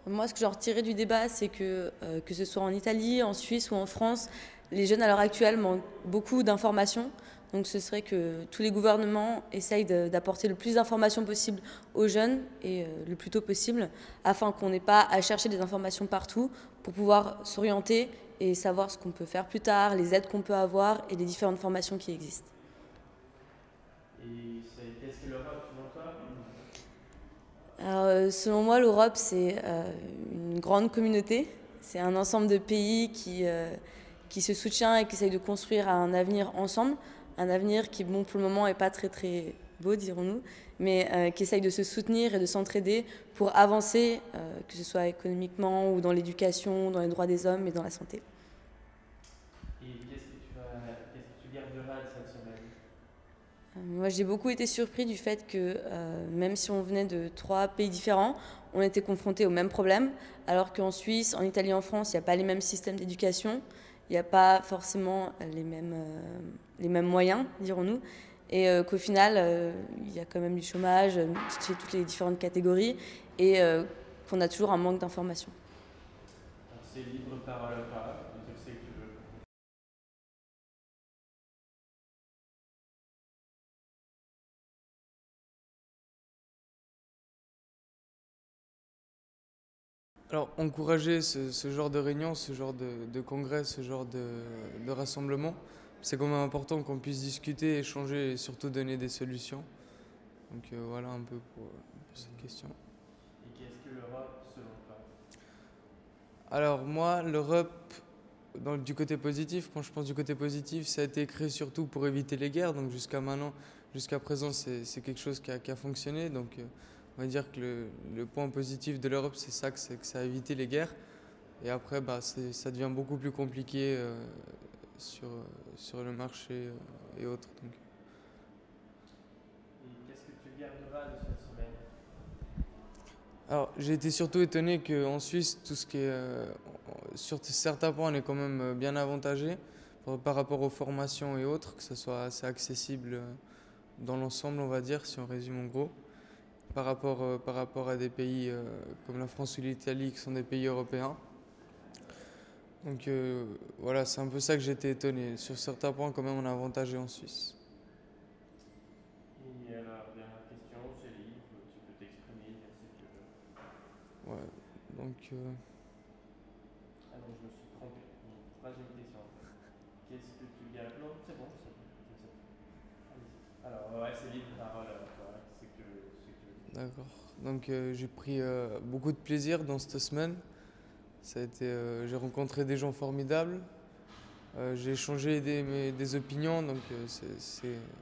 Moi, ce que j'en retirais du débat, c'est que ce soit en Italie, en Suisse ou en France, les jeunes à l'heure actuelle manquent beaucoup d'informations. Donc ce serait que tous les gouvernements essayent d'apporter le plus d'informations possible aux jeunes et le plus tôt possible, afin qu'on n'ait pas à chercher des informations partout pour pouvoir s'orienter et savoir ce qu'on peut faire plus tard, les aides qu'on peut avoir et les différentes formations qui existent. Et qu'est-ce que l'Europe selon toi? Alors, selon moi, l'Europe, c'est une grande communauté. C'est un ensemble de pays qui se soutient et qui essaye de construire un avenir ensemble. Un avenir qui, bon, pour le moment, n'est pas très très beau, dirons-nous, mais qui essaye de se soutenir et de s'entraider pour avancer, que ce soit économiquement ou dans l'éducation, dans les droits des hommes et dans la santé. Et qu'est-ce que tu garderas de cette semaine? Moi, j'ai beaucoup été surpris du fait que même si on venait de 3 pays différents, on était confrontés aux mêmes problèmes, alors qu'en Suisse, en Italie, en France, il n'y a pas les mêmes systèmes d'éducation, il n'y a pas forcément les mêmes moyens, dirons-nous, et qu'au final, il y a quand même du chômage chez toutes les différentes catégories, et qu'on a toujours un manque d'informations. Alors, c'est libre parole ou pas, de dire ce que tu veux. Alors, encourager ce genre de réunion, ce genre de congrès, ce genre de rassemblement, c'est quand même important qu'on puisse discuter, échanger et surtout donner des solutions. Donc voilà un peu pour cette question. Et qu'est-ce que l'Europe selon toi? Alors moi, l'Europe, du côté positif, quand je pense du côté positif, ça a été créé surtout pour éviter les guerres. Donc jusqu'à maintenant, jusqu'à présent, c'est quelque chose qui a fonctionné. Donc on va dire que le point positif de l'Europe, c'est que ça a évité les guerres. Et après, bah, ça devient beaucoup plus compliqué sur, sur le marché et autres. Donc. Et qu'est-ce que tu garderas de cette semaine? Alors, j'ai été surtout étonné qu'en Suisse, tout ce qui est, sur certains points, on est quand même bien avantagé par rapport aux formations et autres, que ce soit assez accessible dans l'ensemble, on va dire, si on résume en gros, par rapport à des pays comme la France ou l'Italie, qui sont des pays européens. Donc voilà, c'est un peu ça que j'ai été étonné. Sur certains points, quand même, on est avantagé en Suisse. Et alors, dernière question, c'est libre, tu peux t'exprimer, dire ce que tu veux. Ouais, donc Ah non, je me suis trompé. Une troisième question en fait. Qu'est-ce que tu gardes? Non, c'est bon, c'est bon. Allez-y. Alors, ouais, c'est libre parole alors, toi. C'est que tu veux dire. d'accord. Donc j'ai pris beaucoup de plaisir dans cette semaine. J'ai rencontré des gens formidables. J'ai échangé des opinions, donc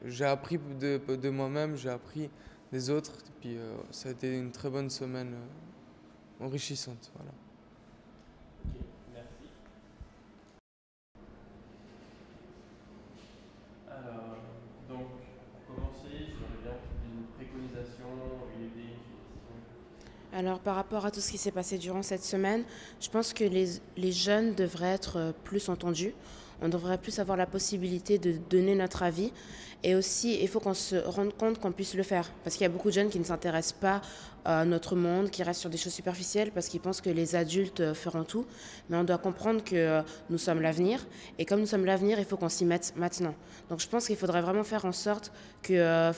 j'ai appris de moi-même, j'ai appris des autres. Puis ça a été une très bonne semaine enrichissante. Voilà. Ok, merci. Alors, donc, pour commencer, j'aimerais bien que tu dises une préconisation, une idée, une suggestion. Alors, par rapport à tout ce qui s'est passé durant cette semaine, je pense que les jeunes devraient être plus entendus. On devrait plus avoir la possibilité de donner notre avis. Et aussi, il faut qu'on se rende compte qu'on puisse le faire. Parce qu'il y a beaucoup de jeunes qui ne s'intéressent pas à notre monde, qui restent sur des choses superficielles parce qu'ils pensent que les adultes feront tout. Mais on doit comprendre que nous sommes l'avenir. Et comme nous sommes l'avenir, il faut qu'on s'y mette maintenant. Donc je pense qu'il faudrait vraiment faire en sorte que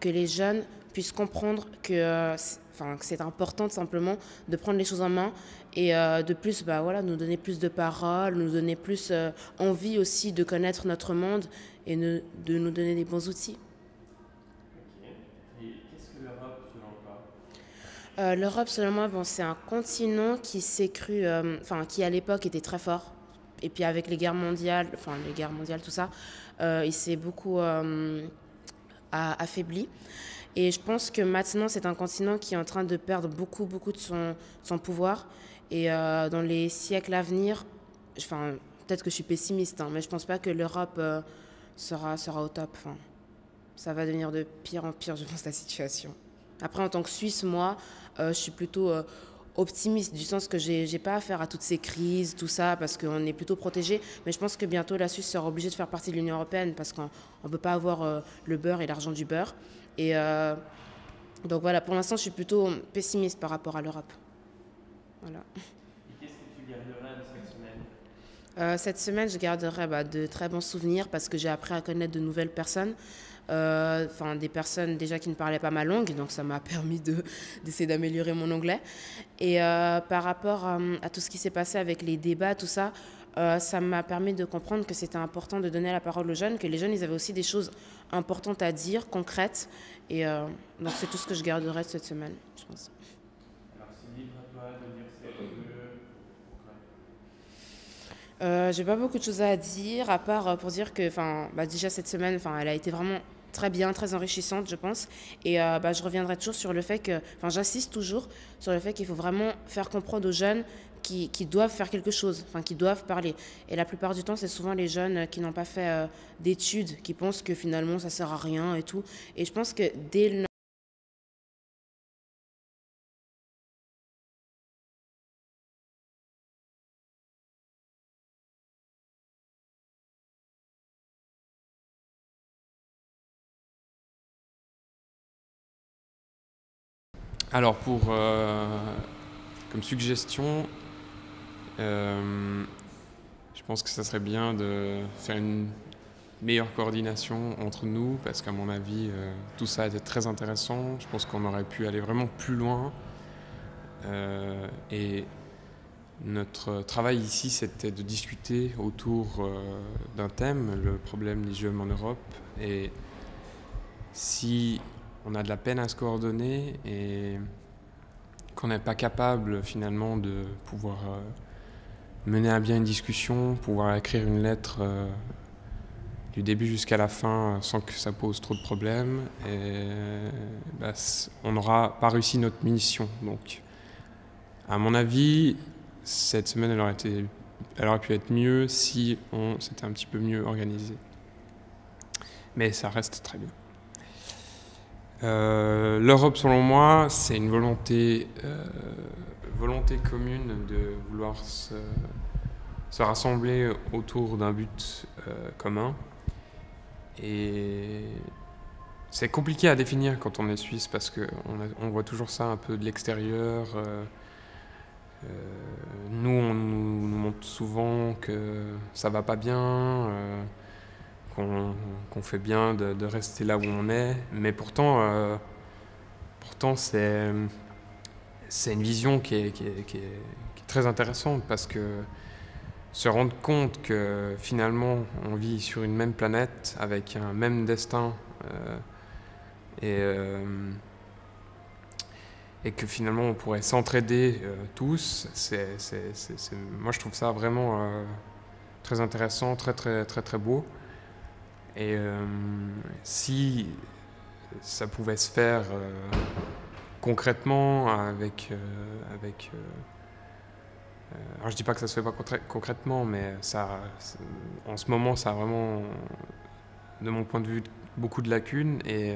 les jeunes puissent comprendre que c'est important tout simplement de prendre les choses en main et de plus bah, voilà, nous donner plus de paroles, nous donner plus envie aussi de connaître notre monde et de nous donner des bons outils. Ok. Et qu'est-ce que l'Europe selon toi? L'Europe, selon moi, bon, c'est un continent qui s'est cru, qui à l'époque était très fort. Et puis avec les guerres mondiales, tout ça, il s'est beaucoup affaibli. Et je pense que maintenant, c'est un continent qui est en train de perdre beaucoup, beaucoup de son pouvoir. Et dans les siècles à venir, enfin, peut-être que je suis pessimiste, hein, mais je pense pas que l'Europe sera au top. Enfin, ça va devenir de pire en pire, je pense, la situation. Après, en tant que Suisse, moi, je suis plutôt optimiste, du sens que j'ai pas affaire à toutes ces crises, tout ça, parce qu'on est plutôt protégé. Mais je pense que bientôt, la Suisse sera obligée de faire partie de l'Union européenne, parce qu'on ne peut pas avoir le beurre et l'argent du beurre. Et donc voilà, pour l'instant, je suis plutôt pessimiste par rapport à l'Europe. Voilà. Et qu'est-ce que tu garderas de cette semaine? Cette semaine, je garderai de très bons souvenirs parce que j'ai appris à connaître de nouvelles personnes. Des personnes déjà qui ne parlaient pas ma langue, donc ça m'a permis d'essayer d'améliorer mon anglais. Et par rapport à tout ce qui s'est passé avec les débats, tout ça, ça m'a permis de comprendre que c'était important de donner la parole aux jeunes, que les jeunes, ils avaient aussi des choses importantes à dire, concrètes. Et donc c'est tout ce que je garderai de cette semaine, je pense. Alors c'est libre à toi de dire ce que tu veux. J'ai pas beaucoup de choses à dire, à part pour dire que déjà cette semaine, elle a été vraiment très bien, très enrichissante, je pense. Et je reviendrai toujours sur le fait que, j'insiste toujours sur le fait qu'il faut vraiment faire comprendre aux jeunes qui doivent faire quelque chose, qui doivent parler. Et la plupart du temps, c'est souvent les jeunes qui n'ont pas fait d'études, qui pensent que finalement ça sert à rien et tout. Et je pense que dès le Alors comme suggestion, je pense que ça serait bien de faire une meilleure coordination entre nous parce qu'à mon avis, tout ça était très intéressant. Je pense qu'on aurait pu aller vraiment plus loin. Et notre travail ici, c'était de discuter autour d'un thème, le problème des jeunes en Europe. Et si on a de la peine à se coordonner et qu'on n'est pas capable finalement de pouvoir mener à bien une discussion, pouvoir écrire une lettre du début jusqu'à la fin sans que ça pose trop de problèmes, on n'aura pas réussi notre mission. Donc, à mon avis, cette semaine, elle aurait pu être mieux si on s'était un petit peu mieux organisé. Mais ça reste très bien. L'Europe, selon moi, c'est une volonté commune de vouloir se rassembler autour d'un but commun. Et c'est compliqué à définir quand on est suisse parce qu'on voit toujours ça un peu de l'extérieur. Nous, on nous montre souvent que ça va pas bien, qu'on fait bien de rester là où on est, mais pourtant c'est une vision qui est très intéressante parce que se rendre compte que finalement on vit sur une même planète avec un même destin et que finalement on pourrait s'entraider tous, moi je trouve ça vraiment très intéressant, très très très très beau. Et si ça pouvait se faire concrètement alors je dis pas que ça se fait pas concrètement, mais en ce moment ça a vraiment, de mon point de vue, beaucoup de lacunes et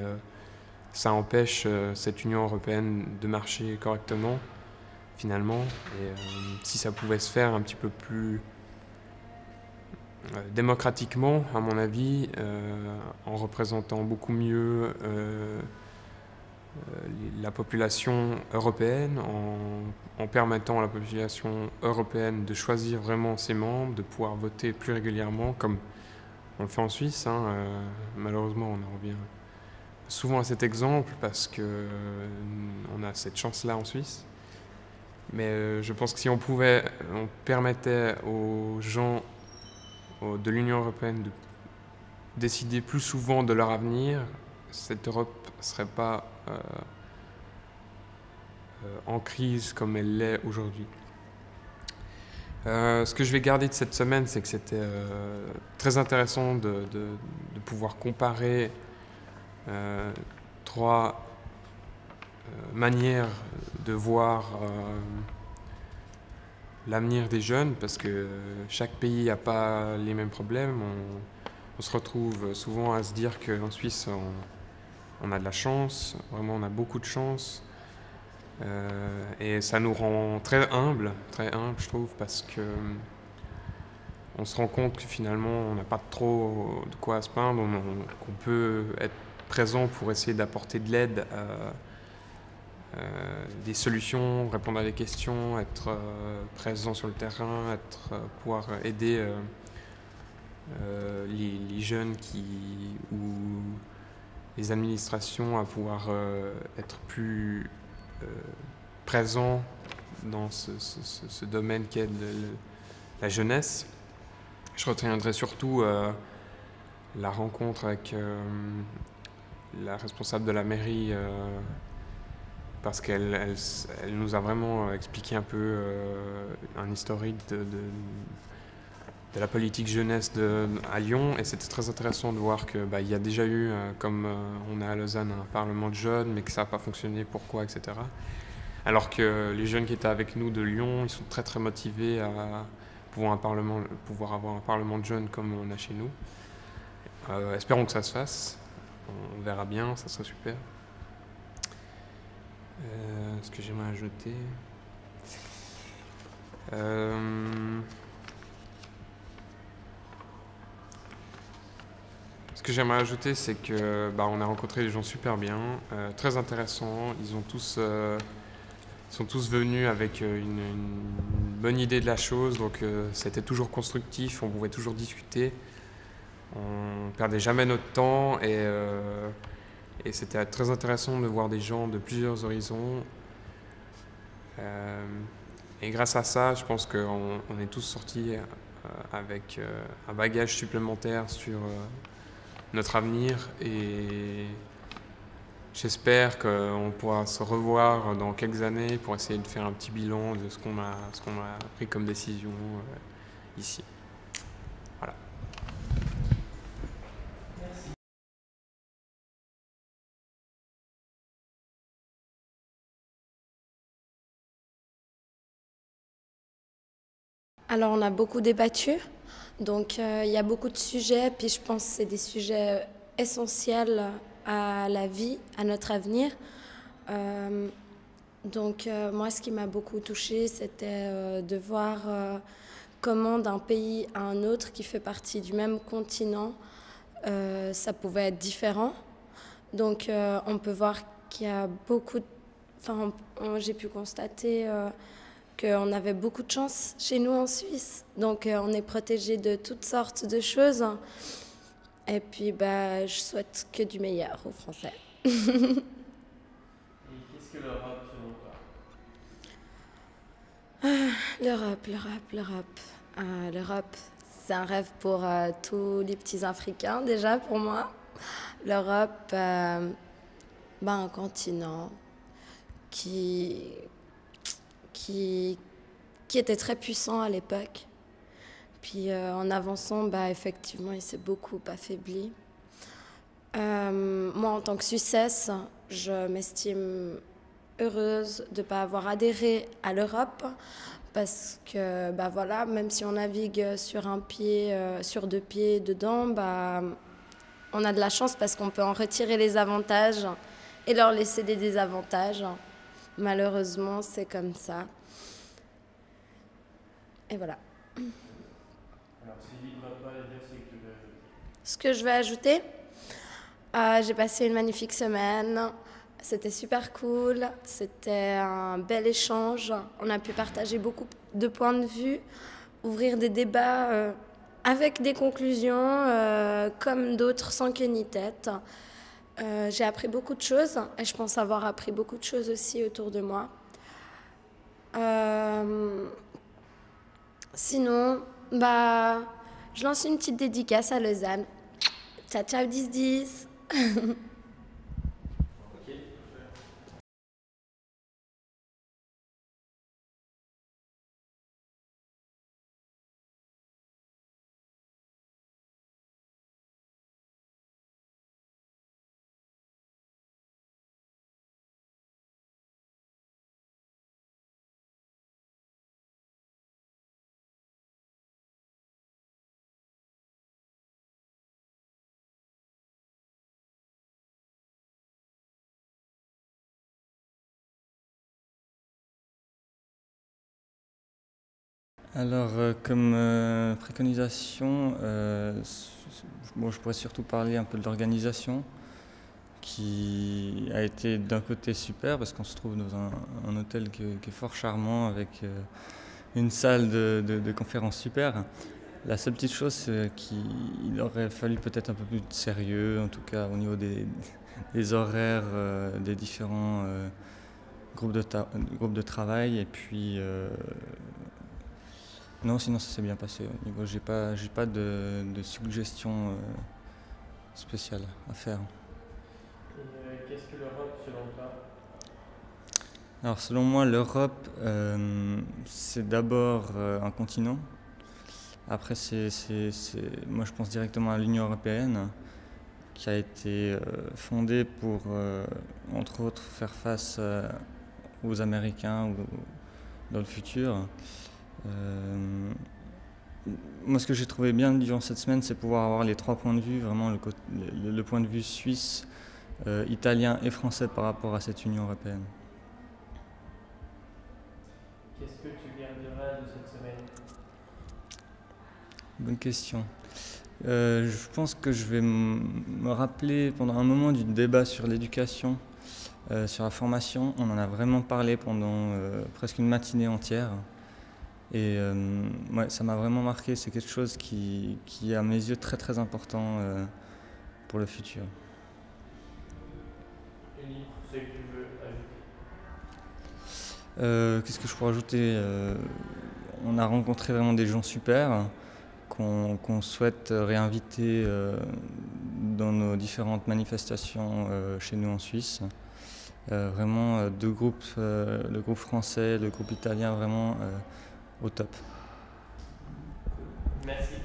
ça empêche cette Union européenne de marcher correctement finalement. Et si ça pouvait se faire un petit peu plus démocratiquement, à mon avis, en représentant beaucoup mieux la population européenne, en permettant à la population européenne de choisir vraiment ses membres, de pouvoir voter plus régulièrement, comme on le fait en Suisse. Malheureusement, on en revient souvent à cet exemple parce qu'on a cette chance-là en Suisse. Mais je pense que si on permettait aux gens de l'Union européenne de décider plus souvent de leur avenir, cette Europe ne serait pas en crise comme elle l'est aujourd'hui. Ce que je vais garder de cette semaine, c'est que c'était très intéressant de pouvoir comparer trois manières de voir l'avenir des jeunes, parce que chaque pays n'a pas les mêmes problèmes. On se retrouve souvent à se dire qu'en Suisse, on a de la chance, vraiment on a beaucoup de chance. Et ça nous rend très humbles, je trouve, parce que on se rend compte que finalement on n'a pas trop de quoi se plaindre, qu'on peut être présent pour essayer d'apporter de l'aide des solutions, répondre à des questions, être présent sur le terrain, pouvoir aider les jeunes ou les administrations à pouvoir être plus présents dans ce domaine qu'est la jeunesse. Je retiendrai surtout la rencontre avec la responsable de la mairie parce qu'elle nous a vraiment expliqué un peu un historique de la politique jeunesse à Lyon, et c'était très intéressant de voir que il y a déjà eu, comme on a à Lausanne, un parlement de jeunes, mais que ça n'a pas fonctionné, pourquoi, etc. Alors que les jeunes qui étaient avec nous de Lyon, ils sont très très motivés à pouvoir avoir un parlement de jeunes comme on a chez nous. Espérons que ça se fasse, on verra bien, ça serait super. Ce que j'aimerais ajouter... Ce que j'aimerais ajouter, c'est que on a rencontré des gens super bien, très intéressants. Ils sont tous venus avec une bonne idée de la chose, donc c'était toujours constructif, on pouvait toujours discuter. On perdait jamais notre temps et c'était très intéressant de voir des gens de plusieurs horizons. Et grâce à ça, je pense qu'on est tous sortis avec un bagage supplémentaire sur notre avenir, et j'espère qu'on pourra se revoir dans quelques années pour essayer de faire un petit bilan de ce qu'on a pris comme décision ici. Voilà. Merci. Alors on a beaucoup débattu, donc il y a beaucoup de sujets, puis je pense que c'est des sujets essentiels à la vie, à notre avenir. Donc moi, ce qui m'a beaucoup touchée, c'était de voir comment d'un pays à un autre qui fait partie du même continent, ça pouvait être différent. Donc on peut voir qu'il y a beaucoup... Enfin, j'ai pu constater qu'on avait beaucoup de chance chez nous en Suisse. Donc on est protégé de toutes sortes de choses. Et puis je souhaite que du meilleur aux Français. Et qu'est-ce que l'Europe selon toi? L'Europe, c'est un rêve pour tous les petits Africains déjà pour moi. L'Europe, un continent qui était très puissant à l'époque. Puis en avançant, effectivement, il s'est beaucoup affaibli. Moi, en tant que Suissesse, je m'estime heureuse de ne pas avoir adhéré à l'Europe parce que, même si on navigue sur un pied, sur deux pieds dedans, on a de la chance parce qu'on peut en retirer les avantages et leur laisser des désavantages. Malheureusement, c'est comme ça. Et voilà. Alors, si libre pas de dire ce que tu veux ajouter. Ce que je vais ajouter, j'ai passé une magnifique semaine. C'était super cool. C'était un bel échange. On a pu partager beaucoup de points de vue, ouvrir des débats avec des conclusions, comme d'autres sans queue ni tête. J'ai appris beaucoup de choses et je pense avoir appris beaucoup de choses aussi autour de moi. Sinon, je lance une petite dédicace à Lausanne. Ciao, ciao, 10-10. Alors, comme préconisation, je pourrais surtout parler un peu de l'organisation, qui a été d'un côté super parce qu'on se trouve dans un hôtel qui est fort charmant avec une salle de conférence super. La seule petite chose, c'est qu'il aurait fallu peut-être un peu plus de sérieux, en tout cas au niveau des horaires des différents groupes de travail. Et puis, non, sinon ça s'est bien passé. Au niveau, j'ai pas de suggestions spéciales à faire. Et qu'est-ce que l'Europe selon toi? Alors selon moi, l'Europe, c'est d'abord un continent. Après, moi je pense directement à l'Union européenne, qui a été fondée pour, entre autres, faire face aux Américains ou dans le futur. Moi, ce que j'ai trouvé bien durant cette semaine, c'est pouvoir avoir les trois points de vue, vraiment le point de vue suisse, italien et français par rapport à cette Union européenne. Qu'est-ce que tu garderas de cette semaine? Bonne question. Je pense que je vais me rappeler pendant un moment du débat sur l'éducation, sur la formation. On en a vraiment parlé pendant presque une matinée entière. Et ouais, ça m'a vraiment marqué. C'est quelque chose qui est à mes yeux très très important pour le futur. Un livre, ce que tu veux ajouter? Qu'est-ce que je peux rajouter? On a rencontré vraiment des gens super qu'on souhaite réinviter dans nos différentes manifestations chez nous en Suisse. Vraiment deux groupes, le groupe français, le groupe italien, vraiment au top. Merci.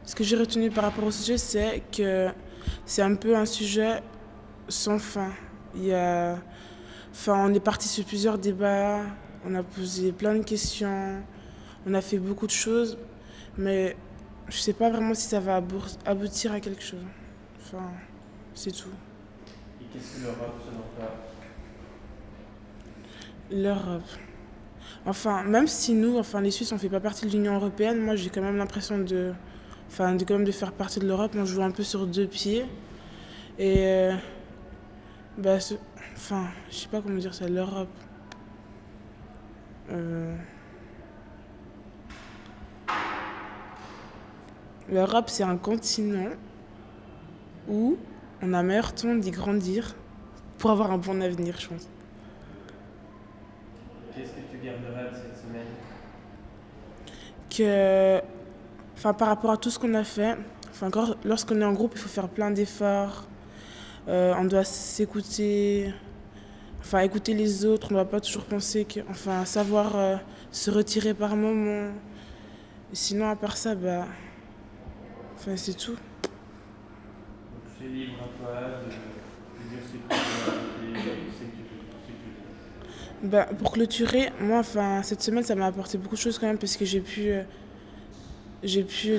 Ce que j'ai retenu par rapport au sujet, c'est que c'est un peu un sujet sans fin. On est parti sur plusieurs débats, on a posé plein de questions, on a fait beaucoup de choses, mais je ne sais pas vraiment si ça va aboutir à quelque chose. Enfin, c'est tout. Et qu'est-ce que l'Europe selon toi? L'Europe. Enfin, même si nous, les Suisses, on ne fait pas partie de l'Union européenne, moi j'ai quand même l'impression de faire partie de l'Europe. On joue un peu sur deux pieds. Et je sais pas comment dire ça, l'Europe. L'Europe, c'est un continent où on a meilleur temps d'y grandir pour avoir un bon avenir, je pense. Qu'est-ce que tu garderas de cette semaine? Par rapport à tout ce qu'on a fait, lorsqu'on est en groupe, il faut faire plein d'efforts. On doit s'écouter, écouter les autres. On ne doit pas toujours penser savoir se retirer par moment. Et sinon, à part ça, c'est tout. Donc, c'est libre à toi de dire ce que tu veux ajouter, ce que tu veux. Pour clôturer, moi, cette semaine, ça m'a apporté beaucoup de choses quand même parce que j'ai pu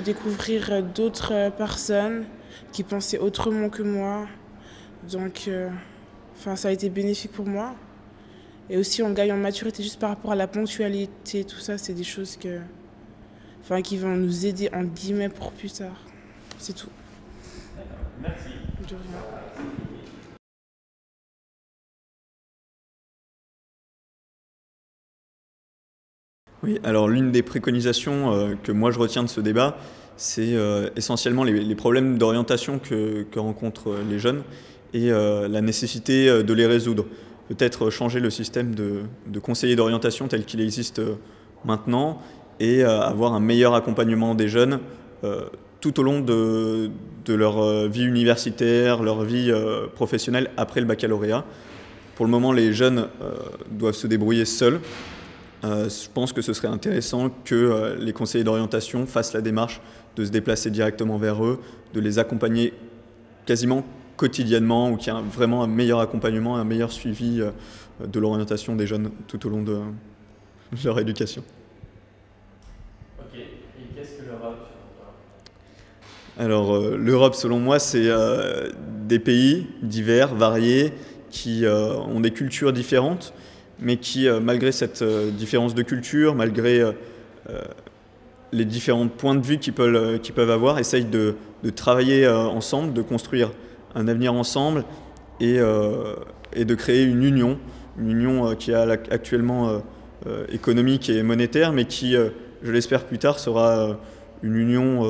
découvrir d'autres personnes qui pensaient autrement que moi. Donc, ça a été bénéfique pour moi. Et aussi, on gagne en maturité juste par rapport à la ponctualité. Tout ça, c'est des choses qui vont nous aider, en guillemets, pour plus tard. C'est tout. D'accord, merci. De rien. Oui, alors l'une des préconisations que moi je retiens de ce débat, c'est essentiellement les problèmes d'orientation que rencontrent les jeunes et la nécessité de les résoudre. Peut-être changer le système de conseillers d'orientation tel qu'il existe maintenant et avoir un meilleur accompagnement des jeunes tout au long de leur vie universitaire, leur vie professionnelle après le baccalauréat. Pour le moment, les jeunes doivent se débrouiller seuls. je pense que ce serait intéressant que les conseillers d'orientation fassent la démarche de se déplacer directement vers eux, de les accompagner quasiment quotidiennement, ou qu'il y ait vraiment un meilleur accompagnement, un meilleur suivi de l'orientation des jeunes tout au long de leur éducation. Ok, et qu'est-ce que l'Europe selon toi? Alors l'Europe selon moi c'est des pays divers, variés, qui ont des cultures différentes, mais qui malgré cette différence de culture, malgré les différents points de vue qu'ils peuvent avoir, essayent de travailler ensemble, de construire un avenir ensemble et de créer une union qui est actuellement économique et monétaire, mais qui, je l'espère plus tard, sera une union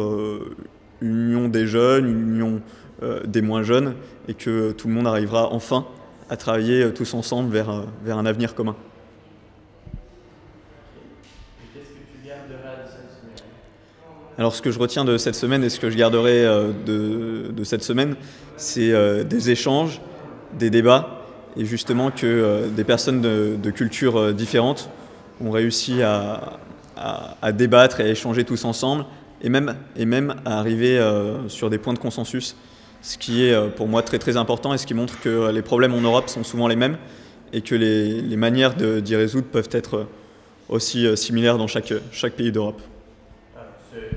des jeunes, une union des moins jeunes, et que tout le monde arrivera enfin à travailler tous ensemble vers un avenir commun. Et qu'est-ce que tu garderas de cette semaine? Alors ce que je retiens de cette semaine et ce que je garderai de cette semaine, c'est des échanges, des débats, et justement que des personnes de cultures différentes ont réussi à débattre et à échanger tous ensemble, et même à arriver sur des points de consensus, ce qui est pour moi très très important et ce qui montre que les problèmes en Europe sont souvent les mêmes et que les manières d'y résoudre peuvent être aussi similaires dans chaque pays d'Europe. Alors, c'est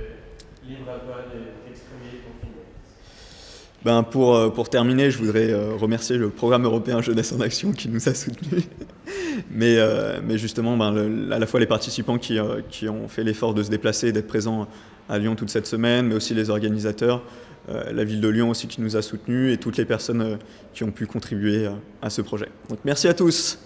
libre à toi de t'exprimer ton feedback. Ben pour terminer, je voudrais remercier le programme européen Jeunesse en Action qui nous a soutenus. Mais justement, à la fois les participants qui ont fait l'effort de se déplacer et d'être présents à Lyon toute cette semaine, mais aussi les organisateurs, la ville de Lyon aussi qui nous a soutenus, et toutes les personnes qui ont pu contribuer à ce projet. Donc merci à tous.